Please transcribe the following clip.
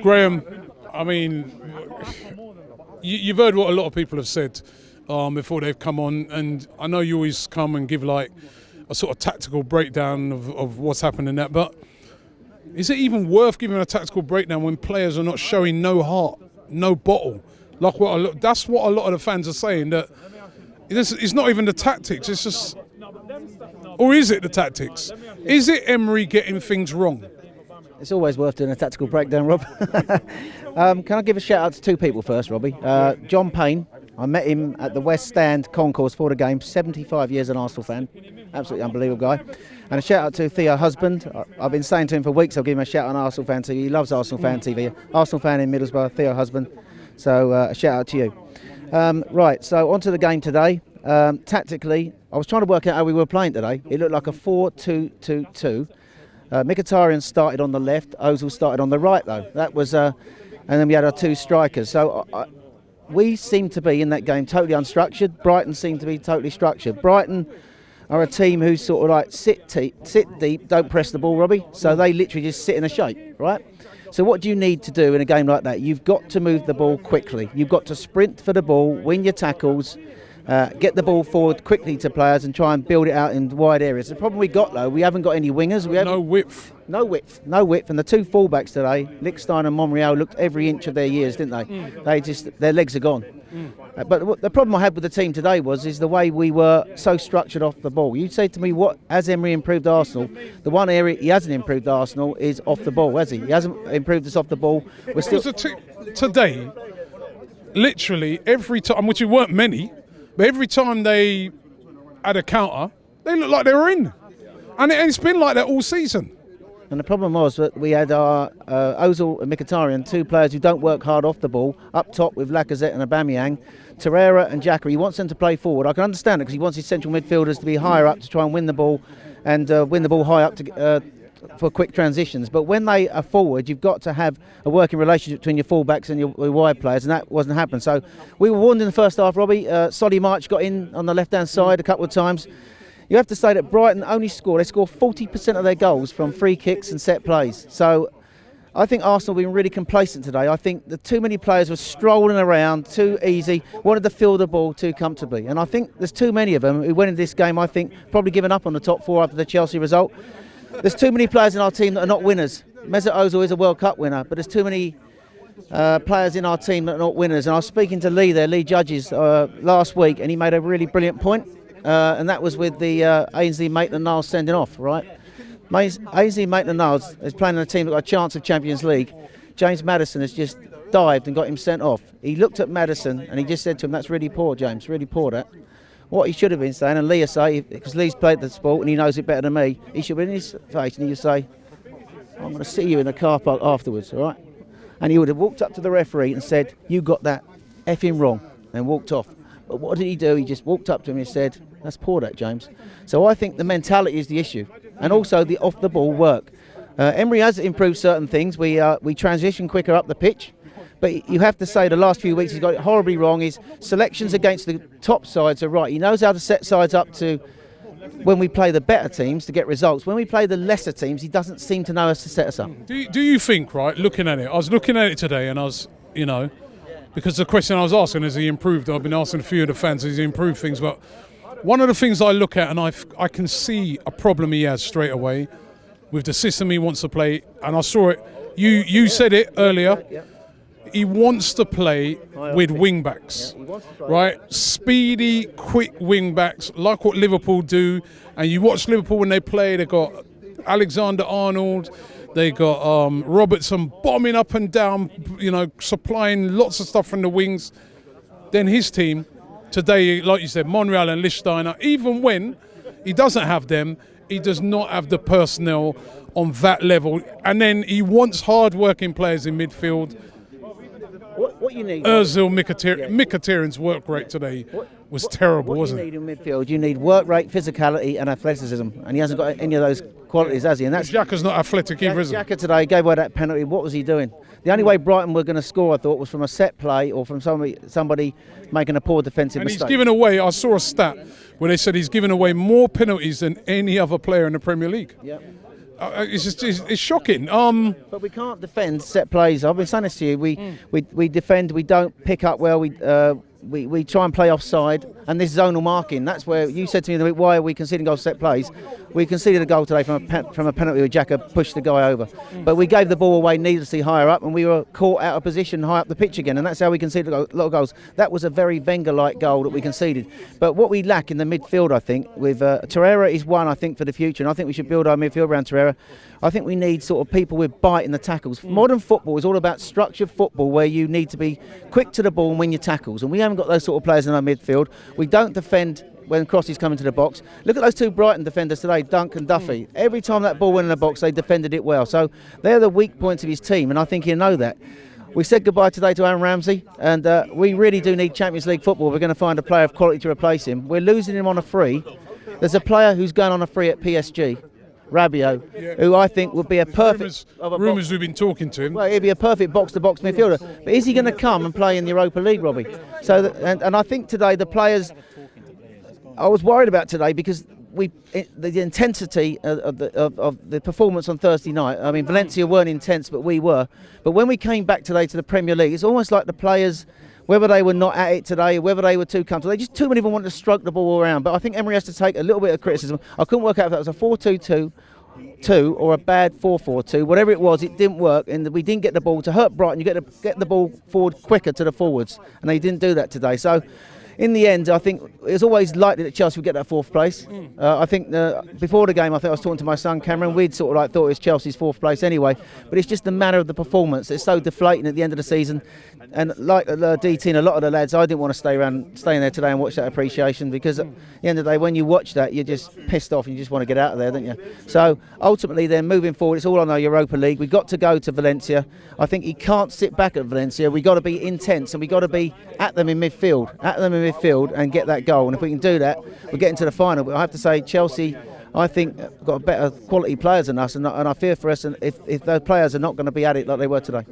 Graham, I mean, you've heard what a lot of people have said before they've come on, and I know you always come and give like a sort of tactical breakdown of what's happened in that, but is it even worth giving a tactical breakdown when players are not showing no heart, no bottle? Like that's what a lot of the fans are saying, that it's not even the tactics, it's just... Or is it the tactics? Is it Emery getting things wrong? It's always worth doing a tactical breakdown, Rob. Can I give a shout out to two people first, Robbie? John Payne, I met him at the West Stand concourse for the game, 75 years an Arsenal fan, absolutely unbelievable guy. And a shout out to Theo Husband. I've been saying to him for weeks I'll give him a shout out on Arsenal Fan TV. He loves Arsenal Fan TV. Arsenal fan in Middlesbrough, Theo Husband. So a shout out to you. Right, so on to the game today. Tactically, I was trying to work out how we were playing today. It looked like a 4-2-2-2. Mkhitaryan started on the left, Ozil started on the right though. That was, and then we had our two strikers. So we seemed to be in that game totally unstructured. Brighton seemed to be totally structured. Brighton are a team who sort of like sit deep, don't press the ball, Robbie. So they literally just sit in a shape, right? So what do you need to do in a game like that? You've got to move the ball quickly. You've got to sprint for the ball, win your tackles, get the ball forward quickly to players and try and build it out in wide areas. The problem we got though, we haven't got any wingers. No width. No width. And the two fullbacks today, Lichtstein and Monreal, looked every inch of their years, didn't they? Their legs are gone. But the problem I had with the team today is the way we were so structured off the ball. You say to me, what has Emery improved Arsenal? The one area he hasn't improved Arsenal is off the ball, has he? He hasn't improved us off the ball. We're still today, literally every time, which it weren't many, but every time they had a counter, they looked like they were in. And it's been like that all season. And the problem was that we had our Ozil and Mkhitaryan, two players who don't work hard off the ball, up top with Lacazette and Aubameyang. Torreira and Xhaka, he wants them to play forward. I can understand it because he wants his central midfielders to be higher up to try and win the ball and win the ball high up for quick transitions. But when they are forward, you've got to have a working relationship between your fullbacks and your wide players, and that wasn't happening. So we were warned in the first half, Robbie. Solly March got in on the left-hand side a couple of times. You have to say that Brighton only score 40% of their goals from free kicks and set plays. So I think Arsenal have been really complacent today. I think the too many players were strolling around, too easy, wanted to fill the ball too comfortably. And I think there's too many of them who went into this game, I think, probably given up on the top four after the Chelsea result. There's too many players in our team that are not winners. Mesut Ozil is a World Cup winner, but there's too many players in our team that are not winners. And I was speaking to Lee Judges, last week, and he made a really brilliant point. And that was with the Ainsley Maitland-Niles sending off, right? Ainsley Maitland-Niles is playing in a team that got a chance of Champions League. James Maddison has just dived and got him sent off. He looked at Maddison and he just said to him, "That's really poor, James, really poor that." What he should have been saying, and Lee will say, because Lee's played the sport and he knows it better than me, he should be in his face and he would say, "I'm going to see you in the car park afterwards, all right?" And he would have walked up to the referee and said, "You got that effing wrong," and walked off. But what did he do? He just walked up to him and said, "That's poor, that, James." So I think the mentality is the issue, and also the off-the-ball work. Emery has improved certain things. We transition quicker up the pitch, but you have to say the last few weeks he's got it horribly wrong. His selections against the top sides are right. He knows how to set sides up to when we play the better teams to get results. When we play the lesser teams, he doesn't seem to know how to set us up. Do you think, right, looking at it, I was looking at it today and I was, because the question I was asking, has he improved? I've been asking a few of the fans, has he improved things? But one of the things I look at and I can see a problem he has straight away with the system he wants to play, and I saw it, you said it earlier, he wants to play with wing-backs, right? Speedy, quick wing-backs, like what Liverpool do. And you watch Liverpool when they play, they've got Alexander-Arnold, they got Robertson bombing up and down, supplying lots of stuff from the wings. Then his team, today, like you said, Monreal and Lichtsteiner, even when he doesn't have them, he does not have the personnel on that level. And then he wants hard-working players in midfield. What you need? Ozil, Mkhitaryan's work rate today was terrible, wasn't it? What you need in midfield, you need work rate, physicality and athleticism. And he hasn't got any of those qualities, has he? And that's Xhaka's not athletic either, is he? Xhaka today gave away that penalty. What was he doing? The only way Brighton were going to score, I thought, was from a set play or from somebody making a poor defensive mistake. And he's given away, I saw a stat where they said he's given away more penalties than any other player in the Premier League. Yep. It's just it's shocking. But we can't defend set plays. I've been saying this to you. We defend. We don't pick up well. We try and play offside, and this zonal marking. That's where you said to me, why are we conceding goals set plays? We conceded a goal today from a penalty where Xhaka pushed the guy over, but we gave the ball away needlessly higher up, and we were caught out of position high up the pitch again, and that's how we conceded a lot of goals. That was a very Wenger-like goal that we conceded. But what we lack in the midfield, I think, with Torreira is one, I think, for the future, and I think we should build our midfield around Torreira. I think we need sort of people with bite in the tackles. Modern football is all about structured football where you need to be quick to the ball and win your tackles, and we haven't got those sort of players in our midfield. We don't defend when crosses come into the box. Look at those two Brighton defenders today, Dunk and Duffy. Every time that ball went in the box, they defended it well. So they're the weak points of his team, and I think he'll know that. We said goodbye today to Aaron Ramsey, and we really do need Champions League football. We're going to find a player of quality to replace him. We're losing him on a free. There's a player who's going on a free at PSG, Rabiot, who I think would be a perfect... Rumours we've been talking to him. Well, he'd be a perfect box-to-box midfielder. But is he going to come and play in the Europa League, Robbie? So, and I think today the players... I was worried about today because the intensity of the performance on Thursday night. I mean, Valencia weren't intense, but we were. But when we came back today to the Premier League, it's almost like the players, whether they were not at it today, whether they were too comfortable, too many of them wanted to stroke the ball all around. But I think Emery has to take a little bit of criticism. I couldn't work out if that was a 4-2-2 or a bad 4-4-2, whatever it was, it didn't work, and we didn't get the ball to hurt Brighton. You get the ball forward quicker to the forwards, and they didn't do that today. So in the end, I think it was always likely that Chelsea would get that fourth place. I think before the game, I think I was talking to my son Cameron. We'd sort of like thought it was Chelsea's fourth place anyway, but it's just the manner of the performance. It's so deflating at the end of the season. And like DT and a lot of the lads, I didn't want to stay in there today and watch that appreciation, because at the end of the day, when you watch that, you're just pissed off and you just want to get out of there, don't you? So ultimately, then moving forward, it's all on our Europa League. We've got to go to Valencia. I think he can't sit back at Valencia. We've got to be intense, and we've got to be at them in midfield, and get that goal. And if we can do that, we'll get into the final. But I have to say, Chelsea, I think, got better quality players than us, and I fear for us if those players are not going to be at it like they were today.